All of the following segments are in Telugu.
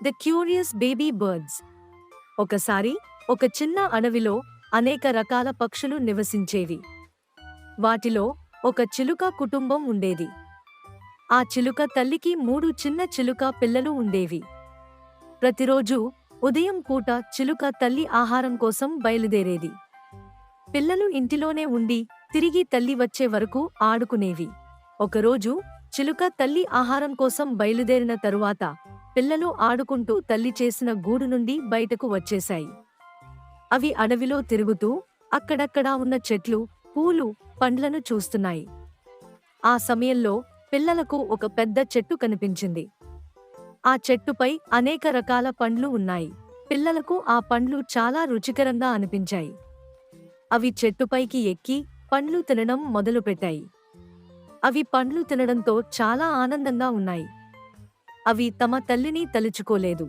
The curious baby birds. ఒకసారి ఒక చిన్న అడవిలో అనేక రకాల పక్షులు నివసించేవి. వాటిలో ఒక చిలుక కుటుంబం ఉండేది. ఆ చిలుక తల్లికి 3 చిన్న చిలుక పిల్లలు ఉండేవి. ప్రతిరోజు ఉదయం పూట చిలుక తల్లి ఆహారం కోసం బయలుదేరేది. పిల్లలు ఇంటిలోనే ఉండి తిరిగి తల్లి వచ్చే వరకు ఆడుకునేవి. ఒకరోజు చిలుక తల్లి ఆహారం కోసం బయలుదేరిన తరువాత పిల్లలు ఆడుకుంటూ తల్లి చేసిన గూడు నుండి బయటకు వచ్చేశాయి. అవి అడవిలో తిరుగుతూ అక్కడక్కడా ఉన్న చెట్లు, పూలు, పండ్లను చూస్తున్నాయి. ఆ సమయంలో పిల్లలకు ఒక పెద్ద చెట్టు కనిపించింది. ఆ చెట్టుపై అనేక రకాల పండ్లు ఉన్నాయి. పిల్లలకు ఆ పండ్లు చాలా రుచికరంగా అనిపించాయి. అవి చెట్టుపైకి ఎక్కి పండ్లు తినడం మొదలుపెట్టాయి. అవి పండ్లు తినడంతో చాలా ఆనందంగా ఉన్నాయి. అవి తమ తల్లిని తలుచుకోలేదు.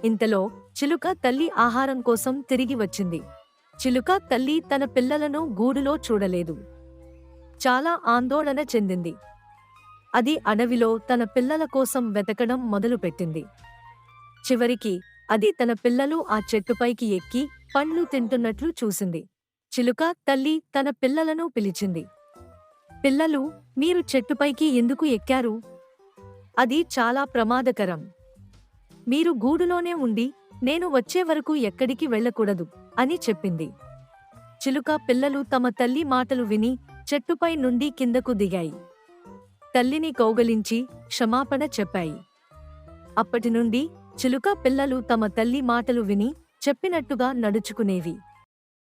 ఇంతలో చిలుక తల్లి ఆహారం కోసం తిరిగి వచ్చింది. చిలుక తల్లి తన పిల్లలను గూడులో చూడలేదు. చాలా ఆందోళన చెందింది. అది అడవిలో తన పిల్లల కోసం వెతకడం మొదలుపెట్టింది. చివరికి అది తన పిల్లలు ఆ చెట్టుపైకి ఎక్కి పండ్లు తింటున్నట్లు చూసింది. చిలుక తల్లి తన పిల్లలను పిలిచింది. పిల్లలు, మీరు చెట్టుపైకి ఎందుకు ఎక్కారు? అది చాలా ప్రమాదకరం. మీరు గూడులోనే ఉండి నేను వచ్చే వరకు ఎక్కడికి వెళ్ళకూడదు అని చెప్పింది. చిలుక పిల్లలు తమ తల్లి మాటలు విని చెట్టుపై నుండి కిందకు దిగాయి. తల్లిని కౌగలించి క్షమాపణ చెప్పాయి. అప్పటినుండి చిలుక పిల్లలు తమ తల్లి మాటలు విని చెప్పినట్టుగా నడుచుకునేవి.